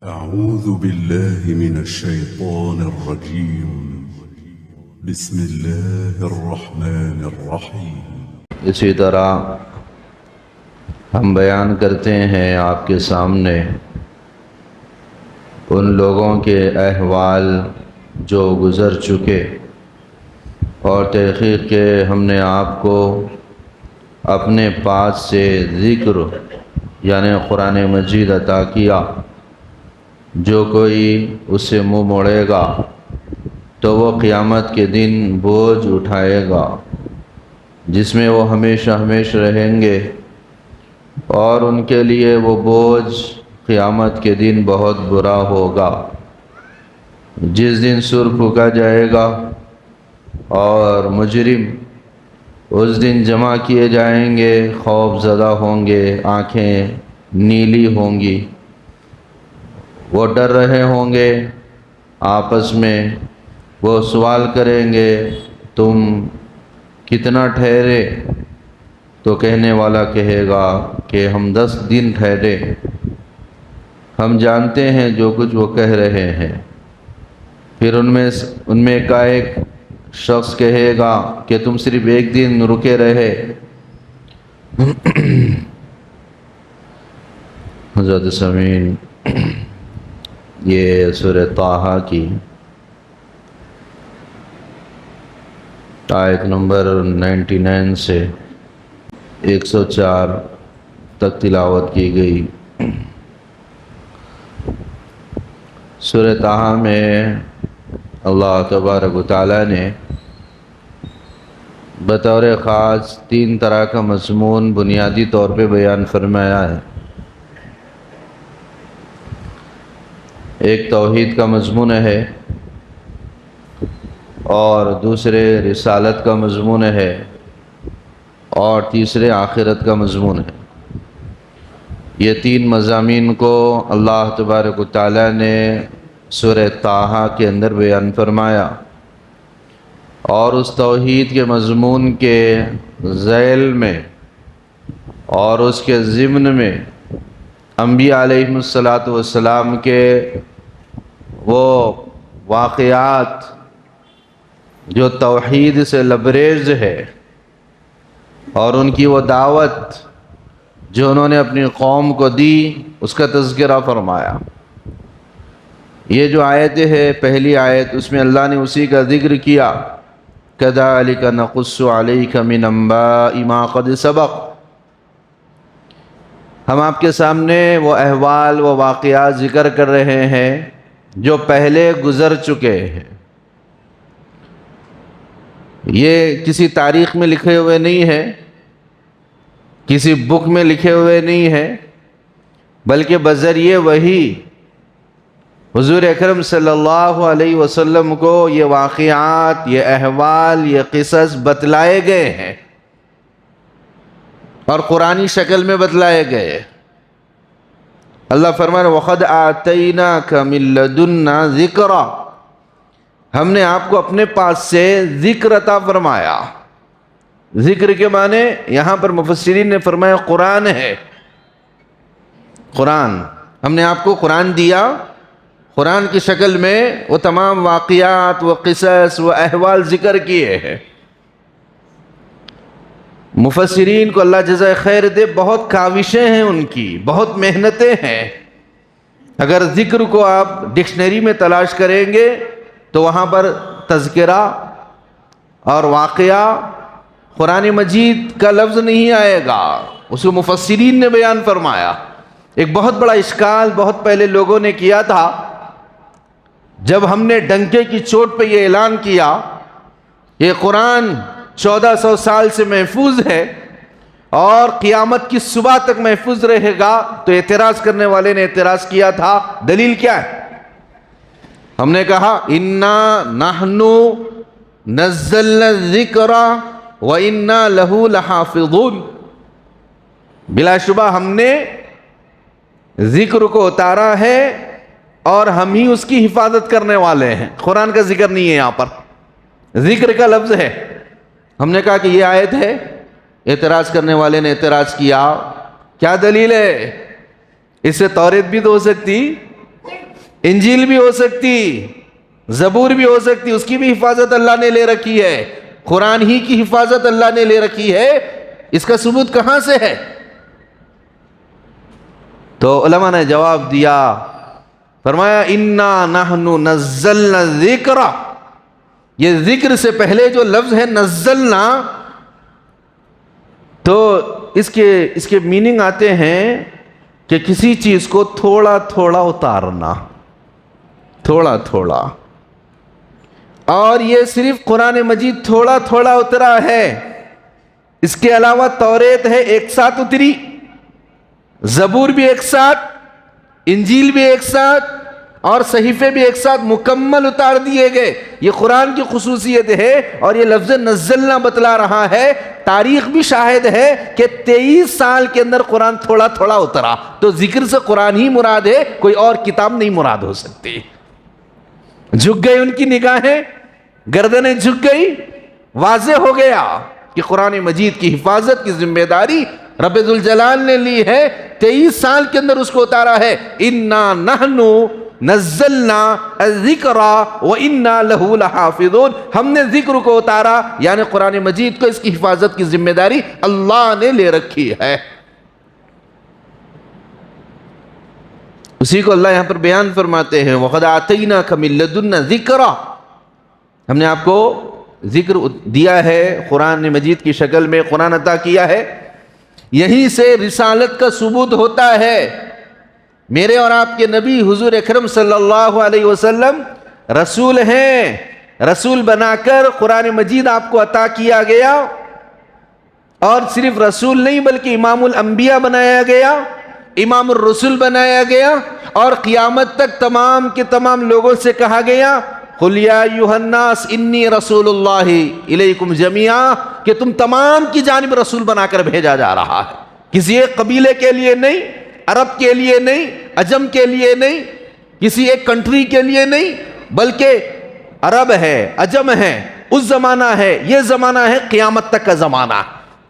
أعوذ بالله من الشيطان الرجيم بسم الله الرحمن الرحيم اسی طرح ہم بیان کرتے ہیں آپ کے سامنے ان لوگوں کے احوال جو گزر چکے، اور تحقیق کے ہم نے آپ کو اپنے پاس سے ذکر یعنی قرآن مجید عطا کیا۔ جو کوئی اس سے منہ موڑے گا تو وہ قیامت کے دن بوجھ اٹھائے گا جس میں وہ ہمیشہ ہمیشہ رہیں گے، اور ان کے لیے وہ بوجھ قیامت کے دن بہت برا ہوگا۔ جس دن سر پھونکا جائے گا اور مجرم اس دن جمع کیے جائیں گے، خوف زدہ ہوں گے، آنکھیں نیلی ہوں گی، وہ ڈر رہے ہوں گے آپس میں۔ وہ سوال کریں گے تم کتنا ٹھہرے؟ تو کہنے والا کہے گا کہ ہم 10 دن ٹھہرے، ہم جانتے ہیں جو کچھ وہ کہہ رہے ہیں۔ پھر ان میں کا ایک شخص کہے گا کہ تم صرف 1 دن رکے رہے۔ حضرت سامعین، یہ سورہ طٰہٰ کی آیت نمبر 99 سے 104 تک تلاوت کی گئی۔ سورہ طٰہٰ میں اللہ تبارک و تعالیٰ نے بطور خاص 3 طرح کا مضمون بنیادی طور پہ بیان فرمایا ہے۔ ایک توحید کا مضمون ہے، اور دوسرے رسالت کا مضمون ہے، اور تیسرے آخرت کا مضمون ہے۔ یہ 3 مضامین کو اللہ تبارک و تعالیٰ نے سورہ طٰہٰ کے اندر بیان فرمایا، اور اس توحید کے مضمون کے ذیل میں اور اس کے ضمن میں انبیاء علیہم السلام کے وہ واقعات جو توحید سے لبریز ہے، اور ان کی وہ دعوت جو انہوں نے اپنی قوم کو دی، اس کا تذکرہ فرمایا۔ یہ جو آیت ہے، پہلی آیت، اس میں اللہ نے اسی کا ذکر کیا، كَذَلِكَ نَقُصُّ عَلَيْكَ مِنْ أَنْبَاءِ مَا قَدْ سَبَقَ۔ ہم آپ کے سامنے وہ احوال، وہ واقعات ذکر کر رہے ہیں جو پہلے گزر چکے ہیں۔ یہ کسی تاریخ میں لکھے ہوئے نہیں ہیں، کسی بک میں لکھے ہوئے نہیں ہیں، بلکہ بذریعے وحی حضور اکرم صلی اللہ علیہ وسلم کو یہ واقعات، یہ احوال، یہ قصص بتلائے گئے ہیں، اور قرآنی شکل میں بتلائے گئے۔ اللہ فرمائے وَقَدْ آتَيْنَاكَ مِن لَّدُنَّا ذِكْرًا، ہم نے آپ کو اپنے پاس سے ذکر عطا فرمایا۔ ذکر کے معنی یہاں پر مفسرین نے فرمایا قرآن ہے۔ قرآن، ہم نے آپ کو قرآن دیا، قرآن کی شکل میں وہ تمام واقعات، وہ قصص، وہ احوال ذکر کیے ہیں۔ مفسرین کو اللہ جزائے خیر دے، بہت کاوشیں ہیں ان کی، بہت محنتیں ہیں۔ اگر ذکر کو آپ ڈکشنری میں تلاش کریں گے تو وہاں پر تذکرہ اور واقعہ، قرآن مجید کا لفظ نہیں آئے گا۔ اس کو مفسرین نے بیان فرمایا۔ ایک بہت بڑا اشکال بہت پہلے لوگوں نے کیا تھا، جب ہم نے ڈنکے کی چوٹ پہ یہ اعلان کیا یہ قرآن 1400 سال سے محفوظ ہے اور قیامت کی صبح تک محفوظ رہے گا، تو اعتراض کرنے والے نے اعتراض کیا تھا، دلیل کیا ہے؟ ہم نے کہا اِنَّا نَحْنُ نَزَّلْنَا الذِّكْرَ وَإِنَّا لَهُ لَحَافِظُونَ، بلا شبہ ہم نے ذکر کو اتارا ہے اور ہم ہی اس کی حفاظت کرنے والے ہیں۔ قرآن کا ذکر نہیں ہے، یہاں پر ذکر کا لفظ ہے۔ ہم نے کہا کہ یہ آیت ہے۔ اعتراض کرنے والے نے اعتراض کیا، کیا دلیل ہے؟ اس سے توریت بھی تو ہو سکتی، انجیل بھی ہو سکتی، زبور بھی ہو سکتی، اس کی بھی حفاظت اللہ نے لے رکھی ہے، قرآن ہی کی حفاظت اللہ نے لے رکھی ہے، اس کا ثبوت کہاں سے ہے؟ تو علماء نے جواب دیا، فرمایا انا نحن نزلنا الذکر، یہ ذکر سے پہلے جو لفظ ہے نزلنا، تو اس کے میننگ آتے ہیں کہ کسی چیز کو تھوڑا تھوڑا اتارنا، تھوڑا تھوڑا، اور یہ صرف قرآن مجید تھوڑا تھوڑا اترا ہے، اس کے علاوہ توریت ہے ایک ساتھ اتری، زبور بھی ایک ساتھ، انجیل بھی ایک ساتھ، اور صحیفے بھی ایک ساتھ مکمل اتار دیے گئے۔ یہ قرآن کی خصوصیت ہے، اور یہ لفظ نزلنا بتلا رہا ہے، تاریخ بھی شاہد ہے کہ 23 سال کے اندر قرآن تھوڑا تھوڑا اترا، تو ذکر سے قرآن ہی مراد ہے، کوئی اور کتاب نہیں مراد ہو سکتی۔ جھک گئی ان کی نگاہیں، گردنیں جھک گئی، واضح ہو گیا کہ قرآن مجید کی حفاظت کی ذمہ داری رب ذوالجلال نے لی ہے، 23 سال کے اندر اس کو اتارا ہے۔ انا نحن نزلنا الذکر وانا لہ لحافظون، ہم نے ذکر کو اتارا، یعنی قرآن مجید کو، اس کی حفاظت کی ذمہ داری اللہ نے لے رکھی ہے۔ اسی کو اللہ یہاں پر بیان فرماتے ہیں، وَقَدْ آتَيْنَاكَ مِن لَّدُنَّا ذِكْرًا، ہم نے آپ کو ذکر دیا ہے قرآن مجید کی شکل میں، قرآن عطا کیا ہے، یہیں سے رسالت کا ثبوت ہوتا ہے۔ میرے اور آپ کے نبی حضور اکرم صلی اللہ علیہ وسلم رسول ہیں، رسول بنا کر قرآن مجید آپ کو عطا کیا گیا، اور صرف رسول نہیں بلکہ امام الانبیاء بنایا گیا، امام الرسل بنایا گیا، اور قیامت تک تمام کے تمام لوگوں سے کہا گیا قُلْ يَا أَيُّهَا النَّاسِ إِنِّي رَسُولُ اللَّهِ إِلَيْكُمْ جَمِيعًا، کہ تم تمام کی جانب رسول بنا کر بھیجا جا رہا ہے، کسی ایک قبیلے کے لیے نہیں، عرب کے لیے نہیں، عجم کے لیے نہیں، کسی ایک کنٹری کے لیے نہیں، بلکہ عرب ہے، عجم ہے، اس زمانہ ہے، یہ زمانہ ہے، قیامت تک کا زمانہ،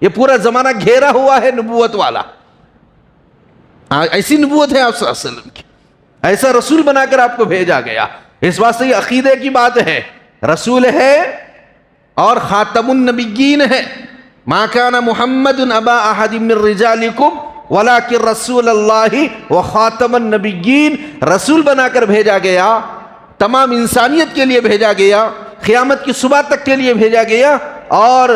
یہ پورا زمانہ گھیرا ہوا ہے نبوت والا۔ ایسی نبوت ہے آپ صلی اللہ علیہ وسلم کی، ایسا رسول بنا کر آپ کو بھیجا گیا۔ اس واسطے یہ عقیدے کی بات ہے، رسول ہے اور خاتم النبیین ہے۔ ما کان محمد ابا احد من رجالکم ولکن رسول اللہ وخاتم النبیین، رسول بنا کر بھیجا گیا، تمام انسانیت کے لیے بھیجا گیا، قیامت کی صبح تک کے لیے بھیجا گیا، اور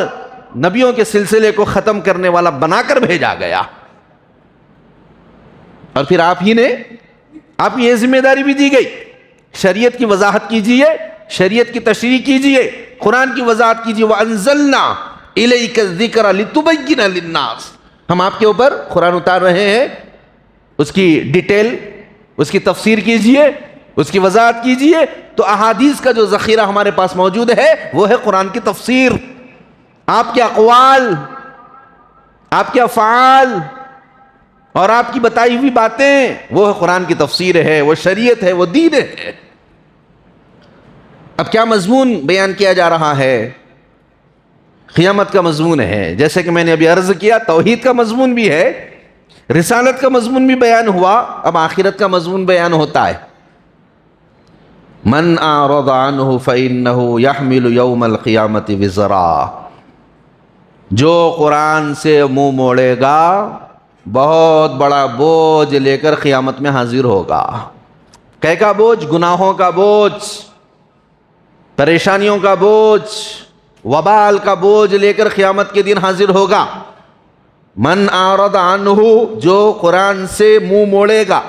نبیوں کے سلسلے کو ختم کرنے والا بنا کر بھیجا گیا۔ اور پھر آپ ہی یہ ذمہ داری بھی دی گئی، شریعت کی وضاحت کیجئے، شریعت کی تشریح کیجئے، قرآن کی وضاحت کیجئے۔ وَأَنزَلْنَا إِلَيْكَ الذِّكْرَ لِتُبَيِّنَ لِلنَّاسِ، ہم آپ کے اوپر قرآن اتار رہے ہیں، اس کی ڈیٹیل، اس کی تفسیر کیجئے، اس کی وضاحت کیجئے۔ تو احادیث کا جو ذخیرہ ہمارے پاس موجود ہے وہ ہے قرآن کی تفسیر، آپ کے اقوال، آپ کے افعال اور آپ کی بتائی ہوئی باتیں، وہ ہے قرآن کی تفسیر ہے، وہ شریعت ہے، وہ دین ہے۔ اب کیا مضمون بیان کیا جا رہا ہے؟ قیامت کا مضمون ہے، جیسے کہ میں نے ابھی عرض کیا، توحید کا مضمون بھی ہے، رسالت کا مضمون بھی بیان ہوا، اب آخرت کا مضمون بیان ہوتا ہے۔ من اعرض عنہ فإنہ یحمل یوم القیامت وزرا، جو قرآن سے منہ موڑے گا بہت بڑا بوجھ لے کر قیامت میں حاضر ہوگا۔ کیا کا بوجھ؟ گناہوں کا بوجھ، پریشانیوں کا بوجھ، وبال کا بوجھ لے کر قیامت کے دن حاضر ہوگا۔ من اعرض عنہ، جو قرآن سے منہ موڑے گا،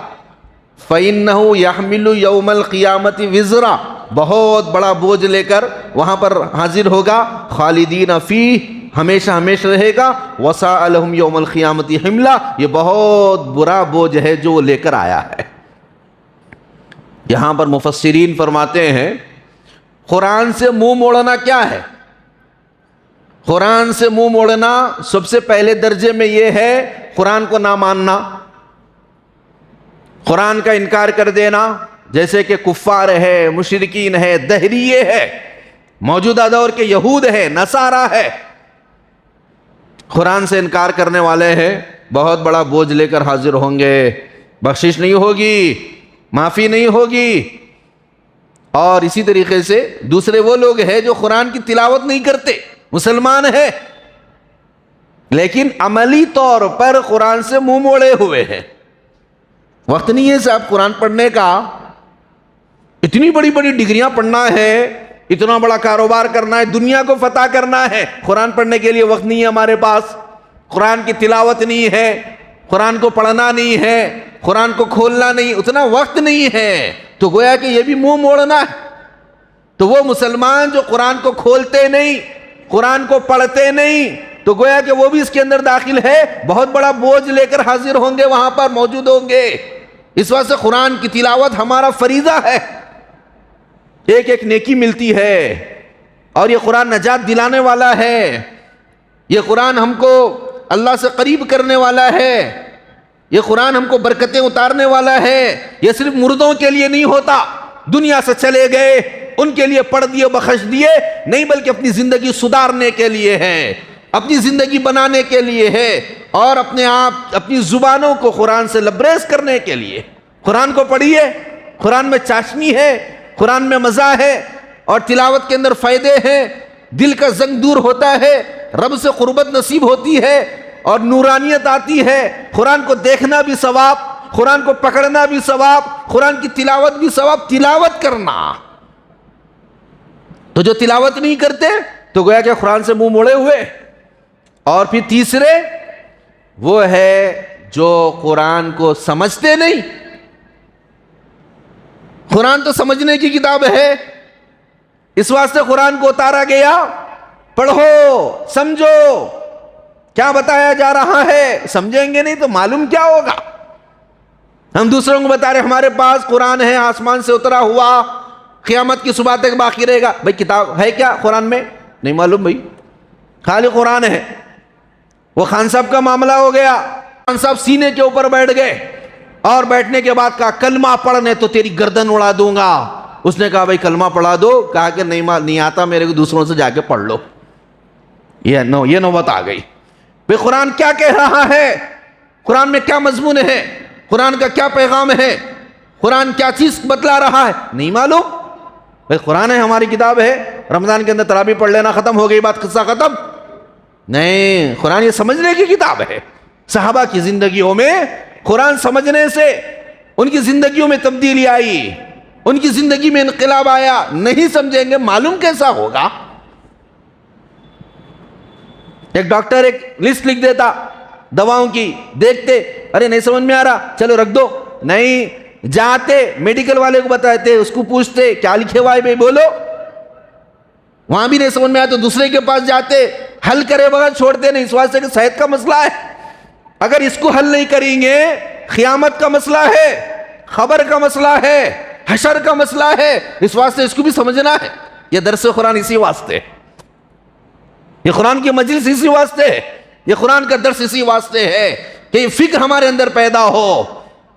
فإنہ یحمل یوم القیامت وزرا، بہت بڑا بوجھ لے کر وہاں پر حاضر ہوگا، خالدین فیہ، ہمیشہ ہمیشہ رہے گا، وساء لہم یوم القیامت حملا، یہ بہت برا بوجھ ہے جو وہ لے کر آیا ہے۔ یہاں پر مفسرین فرماتے ہیں قرآن سے منہ موڑنا کیا ہے؟ قرآن سے منہ موڑنا سب سے پہلے درجے میں یہ ہے قرآن کو نہ ماننا، قرآن کا انکار کر دینا، جیسے کہ کفار ہے، مشرکین ہے، دہریے ہے، موجودہ دور کے یہود ہے، نصارہ ہے، قرآن سے انکار کرنے والے ہیں، بہت بڑا بوجھ لے کر حاضر ہوں گے، بخشش نہیں ہوگی، معافی نہیں ہوگی۔ اور اسی طریقے سے دوسرے وہ لوگ ہیں جو قرآن کی تلاوت نہیں کرتے، مسلمان ہے لیکن عملی طور پر قرآن سے منہ موڑے ہوئے ہیں۔ وقت نہیں ہے صاحب قرآن پڑھنے کا، اتنی بڑی بڑی ڈگریاں پڑھنا ہے، اتنا بڑا کاروبار کرنا ہے، دنیا کو فتح کرنا ہے، قرآن پڑھنے کے لیے وقت نہیں ہے ہمارے پاس، قرآن کی تلاوت نہیں ہے، قرآن کو پڑھنا نہیں ہے، قرآن کو کھولنا نہیں، اتنا وقت نہیں ہے، تو گویا کہ یہ بھی منہ موڑنا ہے۔ تو وہ مسلمان جو قرآن کو کھولتے نہیں، قرآن کو پڑھتے نہیں، تو گویا کہ وہ بھی اس کے اندر داخل ہے، بہت بڑا بوجھ لے کر حاضر ہوں گے، وہاں پر موجود ہوں گے۔ اس وجہ سے قرآن کی تلاوت ہمارا فریضہ ہے، ایک ایک نیکی ملتی ہے، اور یہ قرآن نجات دلانے والا ہے، یہ قرآن ہم کو اللہ سے قریب کرنے والا ہے، یہ قرآن ہم کو برکتیں اتارنے والا ہے۔ یہ صرف مردوں کے لیے نہیں ہوتا، دنیا سے چلے گئے ان کے لیے پڑھ دیے بخش دیے نہیں، بلکہ اپنی زندگی سدھارنے کے لیے ہے، اپنی زندگی بنانے کے لیے ہے، اور اپنے آپ اپنی زبانوں کو قرآن سے لبریز کرنے کے لیے۔ قرآن کو پڑھیے، قرآن میں چاشنی ہے، قرآن میں مزہ ہے، اور تلاوت کے اندر فائدے ہیں، دل کا زنگ دور ہوتا ہے، رب سے قربت نصیب ہوتی ہے، اور نورانیت آتی ہے۔ قرآن کو دیکھنا بھی ثواب، قرآن کو پکڑنا بھی ثواب، قرآن کی تلاوت بھی ثواب، تلاوت کرنا۔ تو جو تلاوت نہیں کرتے تو گویا کہ قرآن سے منہ موڑے ہوئے۔ اور پھر تیسرے وہ ہے جو قرآن کو سمجھتے نہیں۔ قرآن تو سمجھنے کی کتاب ہے، اس واسطے قرآن کو اتارا گیا، پڑھو سمجھو کیا بتایا جا رہا ہے، سمجھیں گے نہیں تو معلوم کیا ہوگا۔ ہم دوسروں کو بتا رہے ہمارے پاس قرآن ہے، آسمان سے اترا ہوا، قیامت کی صبح تک باقی رہے گا۔ بھئی کتاب ہے کیا قرآن میں؟ نہیں معلوم بھئی، خالی قرآن ہے۔ وہ خان صاحب کا معاملہ ہو گیا، خان صاحب سینے کے اوپر بیٹھ گئے، اور بیٹھنے کے بعد کہا کلمہ پڑھنے تو تیری گردن اڑا دوں گا۔ اس نے کہا بھئی کلمہ پڑھا دو، کہا کہ نہیں آتا میرے کو، دوسروں سے جا کے پڑھ لو۔ یہ نوبت آ گئی۔ بھئی قرآن کیا کہہ رہا ہے، قرآن میں کیا مضمون ہے، قرآن کا کیا پیغام ہے، قرآن کیا چیز بتلا رہا ہے، نہیں معلوم۔ بھئی قرآن ہے، ہماری کتاب ہے، رمضان کے اندر تراویح پڑھ لینا، ختم ہو گئی بات، قصہ ختم۔ نہیں، قرآن یہ سمجھنے کی کتاب ہے۔ صحابہ کی زندگیوں میں قرآن سمجھنے سے ان کی زندگیوں میں تبدیلی آئی، ان کی زندگی میں انقلاب آیا۔ نہیں سمجھیں گے معلوم کیسا ہوگا۔ ایک ڈاکٹر ایک لسٹ لکھ دیتا دواؤں کی، دیکھتے ارے نہیں سمجھ میں آ رہا، چلو رکھ دو، نہیں جاتے میڈیکل والے کو بتاتے، اس کو پوچھتے کیا لکھے ہوا ہے بھائی بولو، وہاں بھی نہیں سمجھ میں آیا تو دوسرے کے پاس جاتے، حل کرے بغیر چھوڑتے نہیں، اس واسطے کہ صحت کا مسئلہ ہے، اگر اس کو حل نہیں کریں گے قیامت کا مسئلہ ہے، خبر کا مسئلہ ہے، حشر کا مسئلہ ہے، اس واسطے اس کو بھی سمجھنا ہے۔ یہ درس قرآن اسی واسطے، یہ قرآن کی مجلس اسی واسطے ہے، یہ قرآن کا درس اسی واسطے ہے کہ یہ فکر ہمارے اندر پیدا ہو،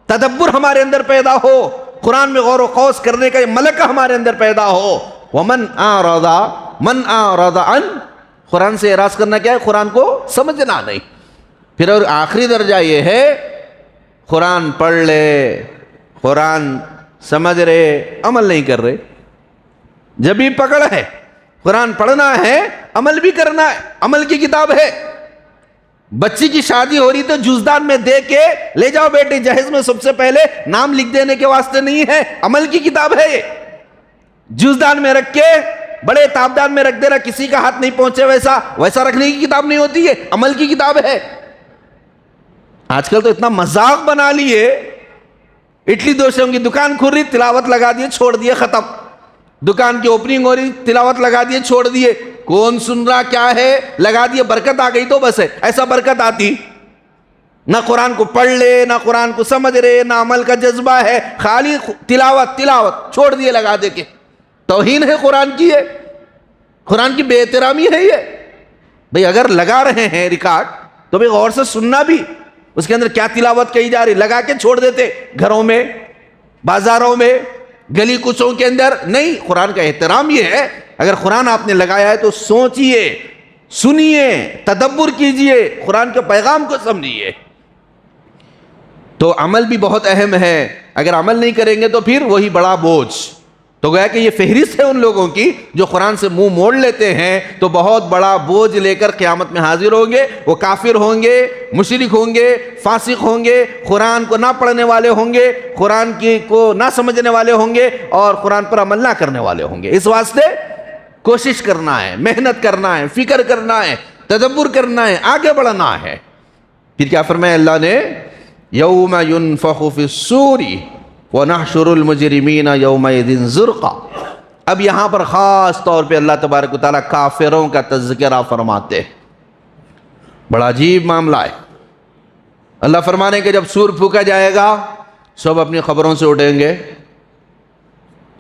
تدبر ہمارے اندر پیدا ہو، قرآن میں غور و خوض کرنے کا یہ ملکہ ہمارے اندر پیدا ہو۔ وَمَنْ أَعْرَضَ عَنْ، قرآن سے اعراض کرنا کیا ہے؟ قرآن کو سمجھنا نہیں۔ پھر اور آخری درجہ یہ ہے قرآن پڑھ لے، قرآن سمجھ رہے، عمل نہیں کر رہے۔ جب بھی پکڑ ہے، قرآن پڑھنا ہے، عمل بھی کرنا ہے، عمل کی کتاب ہے۔ بچی کی شادی ہو رہی تو جزدان میں دے کے لے جاؤ بیٹے، جہیز میں سب سے پہلے نام لکھ دینے کے واسطے نہیں ہے، عمل کی کتاب ہے یہ۔ جزدان میں رکھ کے بڑے تابدان میں رکھ دینا، کسی کا ہاتھ نہیں پہنچے ویسا رکھنے کی کتاب نہیں ہوتی ہے، عمل کی کتاب ہے۔ آج کل تو اتنا مذاق بنا لیے، اڈلی دوسوں کی دکان کھل رہی، تلاوت لگا دیے چھوڑ دیے، ختم۔ دکان کی اوپننگ ہو رہی، تلاوت لگا دیے چھوڑ دیے، کون سن رہا کیا ہے، لگا دیے، برکت آ گئی تو بس ہے۔ ایسا برکت آتی نہ، قرآن کو پڑھ لے، نہ قرآن کو سمجھ رہے، نہ عمل کا جذبہ ہے، خالی تلاوت چھوڑ دیے لگا دے کے۔ توہین ہے قرآن کی، ہے قرآن کی بے احترامی ہے یہ۔ بھئی اگر لگا رہے ہیں ریکارڈ تو بھئی غور سے سننا بھی، اس کے اندر کیا تلاوت کہی جا رہی، لگا کے چھوڑ دیتے گھروں میں، بازاروں میں، گلی کوچوں کے اندر۔ نہیں، قرآن کا احترام یہ ہے، اگر قرآن آپ نے لگایا ہے تو سوچئے، سنیے، تدبر کیجئے، قرآن کے پیغام کو سمجھیے۔ تو عمل بھی بہت اہم ہے، اگر عمل نہیں کریں گے تو پھر وہی بڑا بوجھ. تو گویا کہ یہ فہرست ہے ان لوگوں کی جو قرآن سے منہ موڑ لیتے ہیں تو بہت بڑا بوجھ لے کر قیامت میں حاضر ہوں گے. وہ کافر ہوں گے, مشرک ہوں گے, فاسق ہوں گے, قرآن کو نہ پڑھنے والے ہوں گے, قرآن کو نہ سمجھنے والے ہوں گے, اور قرآن پر عمل نہ کرنے والے ہوں گے. اس واسطے کوشش کرنا ہے, محنت کرنا ہے, فکر کرنا ہے, تدبر کرنا ہے, آگے بڑھنا ہے. پھر کیا فرمایا اللہ نے؟ یوم ینفخ فی الصور وَنَحْشُرُ الْمُجْرِمِينَ يَوْمَئِذٍ زُرْقًا. اب یہاں پر خاص طور پہ اللہ تبارک و تعالیٰ کافروں کا تذکرہ فرماتے ہیں. بڑا عجیب معاملہ ہے. اللہ فرمانے کہ جب سور پھونکا جائے گا سب اپنی خبروں سے اٹھیں گے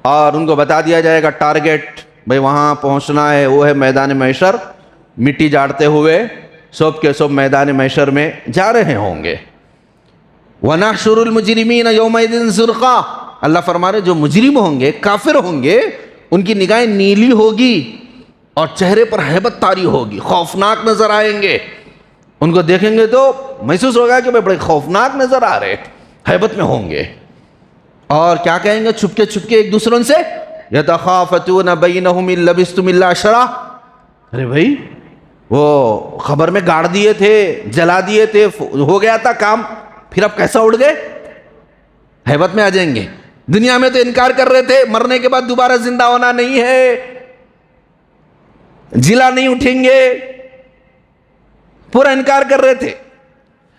اور ان کو بتا دیا جائے گا ٹارگیٹ, بھئی وہاں پہنچنا ہے, وہ ہے میدان محشر. مٹی جاڑتے ہوئے سب کے سب میدان محشر میں جا رہے ہوں گے. وَنَحْشُرُ الْمُجْرِمِينَ يَوْمَئِذٍ زُرْقًا. اللہ فرما رہے جو مجرم ہوں گے, کافر ہوں گے, ان کی نگاہیں نیلی ہوگی اور چہرے پر ہیبت طاری ہوگی, خوفناک نظر آئیں گے. ان کو دیکھیں گے تو محسوس ہوگا کہ بڑے خوفناک نظر آ رہے, ہیبت میں ہوں گے. اور کیا کہیں گے چھپکے چھپکے ایک دوسروں سے؟ يَتَخَافَتُونَ بَيْنَهُمْ إِن لَبِثْتُمْ إِلَّا عَشْرًا. ارے بھائی وہ خبر میں گاڑ دیے تھے, جلا دیے تھے, ہو گیا تھا کام, پھر اب کیسا اڑ گئے؟ ہیبت میں آ جائیں گے. دنیا میں تو انکار کر رہے تھے مرنے کے بعد دوبارہ زندہ ہونا نہیں ہے, جلا نہیں اٹھیں گے, پورا انکار کر رہے تھے,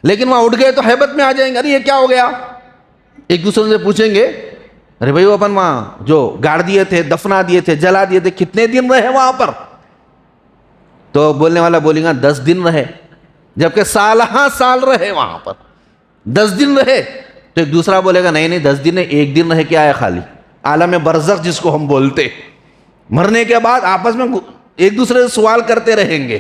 لیکن وہاں اٹھ گئے تو ہیبت میں آ جائیں گے. ارے یہ کیا ہو گیا؟ ایک دوسرے سے پوچھیں گے ارے بھائی وہ اپن وہاں جو گاڑ دیے تھے, دفنا دیے تھے, جلا دیے تھے, کتنے دن رہے وہاں پر؟ تو بولنے والا بولیں گا 10 دن رہے, جبکہ سالہ سال رہے وہاں پر, 10 دن رہے. تو ایک دوسرا بولے گا نہیں 10 دن نہیں, 1 دن رہ کے آیا خالی. عالم برزخ جس کو ہم بولتے, مرنے کے بعد آپس میں ایک دوسرے سے سوال کرتے رہیں گے.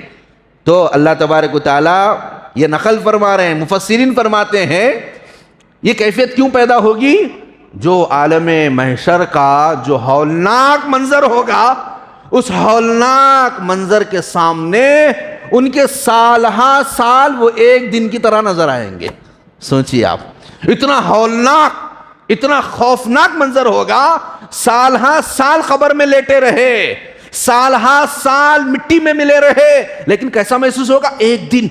تو اللہ تبارک و تعالیٰ یہ نقل فرما رہے ہیں, مفسرین فرماتے ہیں یہ کیفیت کیوں پیدا ہوگی؟ جو عالم محشر کا جو ہولناک منظر ہوگا, اس ہولناک منظر کے سامنے ان کے سالہ سال وہ 1 دن کی طرح نظر آئیں گے. سوچیے آپ, اتنا ہولناک, اتنا خوفناک منظر ہوگا. سالہ سال خبر میں لیٹے رہے, سالہ سال مٹی میں ملے رہے, لیکن کیسا محسوس ہوگا؟ 1 دن.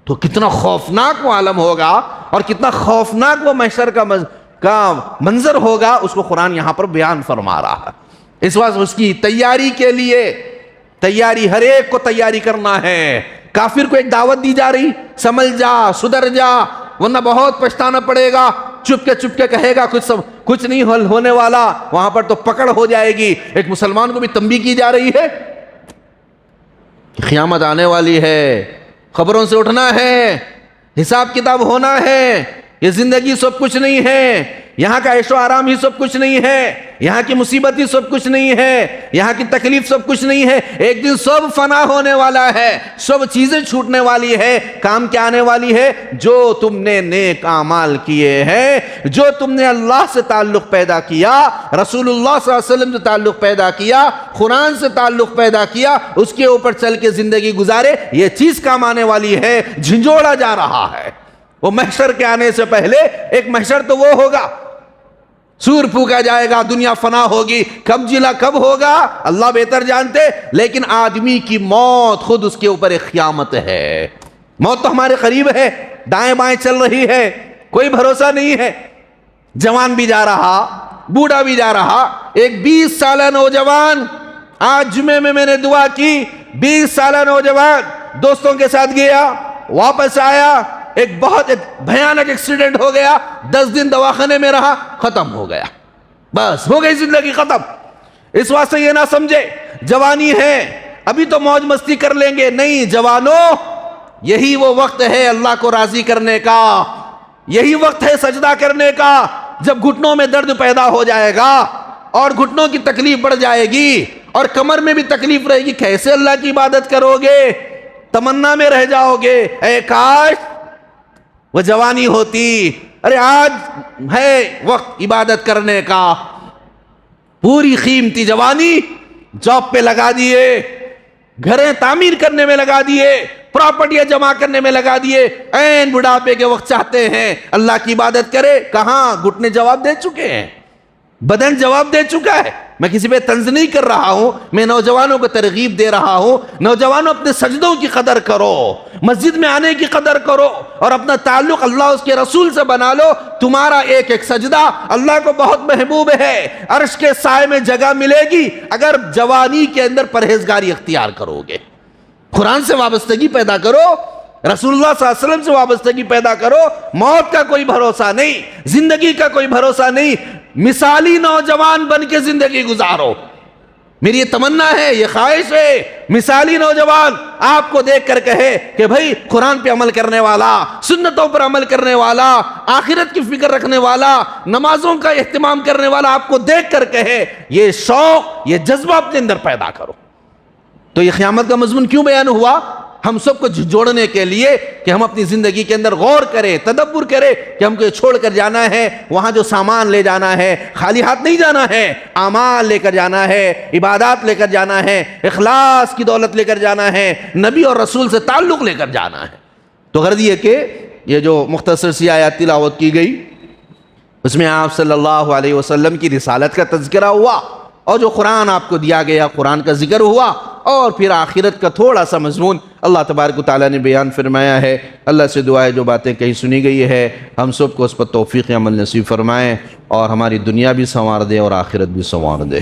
تو کتنا خوفناک وہ عالم ہوگا اور کتنا خوفناک وہ محشر کا منظر ہوگا, اس کو قرآن یہاں پر بیان فرما رہا ہے. اس وقت اس کی تیاری کے لیے, تیاری ہر ایک کو تیاری کرنا ہے. کافر کو ایک دعوت دی جا رہی, سمجھ جا, سدھر جا, ورنہ بہت پچھتانا پڑے گا. چپ کے کہے گا کچھ نہیں ہونے والا, وہاں پر تو پکڑ ہو جائے گی. ایک مسلمان کو بھی تنبیہ کی جا رہی ہے, قیامت آنے والی ہے, خبروں سے اٹھنا ہے, حساب کتاب ہونا ہے. یہ زندگی سب کچھ نہیں ہے, یہاں کا عیش و آرام ہی سب کچھ نہیں ہے, یہاں کی مصیبت ہی سب کچھ نہیں ہے, یہاں کی تکلیف سب کچھ نہیں ہے. ایک دن سب فنا ہونے والا ہے, سب چیزیں چھوٹنے والی ہے. کام کیا آنے والی ہے؟ جو تم نے نیک اعمال کیے ہیں, جو تم نے اللہ سے تعلق پیدا کیا, رسول اللہ صلی اللہ علیہ وسلم سے تعلق پیدا کیا, قرآن سے تعلق پیدا کیا, اس کے اوپر چل کے زندگی گزارے, یہ چیز کام آنے والی ہے. جھنجھوڑا جا رہا ہے. وہ محشر کے آنے سے پہلے ایک محشر تو وہ ہوگا, سور پھونکا جائے گا, دنیا فنا ہوگی. کب جلا کب ہوگا اللہ بہتر جانتے, لیکن آدمی کی موت خود اس کے اوپر ایک قیامت ہے. موت تو ہمارے قریب ہے, دائیں بائیں چل رہی ہے, کوئی بھروسہ نہیں ہے. جوان بھی جا رہا, بوڑھا بھی جا رہا. ایک 20 سالہ نوجوان, آج جمعے میں نے دعا کی, 20 سالہ نوجوان دوستوں کے ساتھ گیا, واپس آیا, ایک بہت بھیانک ایکسیڈنٹ ہو گیا, 10 دن دواخانے میں رہا, ختم ہو گیا, بس ہو گئی زندگی ختم. اس واسطے یہ نہ سمجھے جوانی ہے ابھی تو موج مستی کر لیں گے. نہیں جوانوں, یہی وہ وقت ہے اللہ کو راضی کرنے کا, یہی وقت ہے سجدہ کرنے کا. جب گھٹنوں میں درد پیدا ہو جائے گا اور گھٹنوں کی تکلیف بڑھ جائے گی اور کمر میں بھی تکلیف رہے گی, کیسے اللہ کی عبادت کرو گے؟ تمنا میں رہ جاؤ گے, اے کاش وہ جوانی ہوتی. ارے آج ہے وقت عبادت کرنے کا. پوری قیمتی جوانی جاب پہ لگا دیے, گھریں تعمیر کرنے میں لگا دیے, پراپرٹیاں جمع کرنے میں لگا دیے، عین بڑھاپے کے وقت چاہتے ہیں اللہ کی عبادت کرے، کہاں؟ گھٹنے جواب دے چکے ہیں، بدن جواب دے چکا ہے۔ میں کسی پہ طنز نہیں کر رہا ہوں، میں نوجوانوں کو ترغیب دے رہا ہوں، نوجوانوں اپنے سجدوں کی قدر کرو، مسجد میں آنے کی قدر کرو، اور اپنا تعلق اللہ اس کے رسول سے بنا لو۔ تمہارا ایک ایک سجدہ اللہ کو بہت محبوب ہے، عرش کے سائے میں جگہ ملے گی اگر جوانی کے اندر پرہیزگاری اختیار کرو گے۔ قرآن سے وابستگی پیدا کرو، رسول اللہ صلی اللہ علیہ وسلم سے وابستگی پیدا کرو۔ موت کا کوئی بھروسہ نہیں، زندگی کا کوئی بھروسہ نہیں، مثالی نوجوان بن کے زندگی گزارو۔ میری یہ تمنا ہے، یہ خواہش ہے، مثالی نوجوان آپ کو دیکھ کر کہے کہ بھائی قرآن پہ عمل کرنے والا، سنتوں پر عمل کرنے والا، آخرت کی فکر رکھنے والا، نمازوں کا اہتمام کرنے والا آپ کو دیکھ کر کہے، یہ شوق، یہ جذبہ اپنے اندر پیدا کرو۔ تو یہ قیامت کا مضمون کیوں بیان ہوا؟ ہم سب کو جوڑنے کے لیے کہ ہم اپنی زندگی کے اندر غور کریں، تدبر کریں کہ ہم کو یہ چھوڑ کر جانا ہے، وہاں جو سامان لے جانا ہے، خالی ہاتھ نہیں جانا ہے، اعمال لے کر جانا ہے، عبادات لے کر جانا ہے، اخلاص کی دولت لے کر جانا ہے، نبی اور رسول سے تعلق لے کر جانا ہے۔ تو غرض یہ کہ یہ جو مختصر سی آیات تلاوت کی گئی، اس میں آپ صلی اللہ علیہ وسلم کی رسالت کا تذکرہ ہوا، اور جو قرآن آپ کو دیا گیا قرآن کا ذکر ہوا، اور پھر آخرت کا تھوڑا سا مضمون اللہ تبارک و تعالیٰ نے بیان فرمایا ہے۔ اللہ سے دعا ہے جو باتیں کہیں سنی گئی ہے ہم سب کو اس پر توفیق عمل نصیب فرمائیں، اور ہماری دنیا بھی سنوار دے اور آخرت بھی سنوار دے۔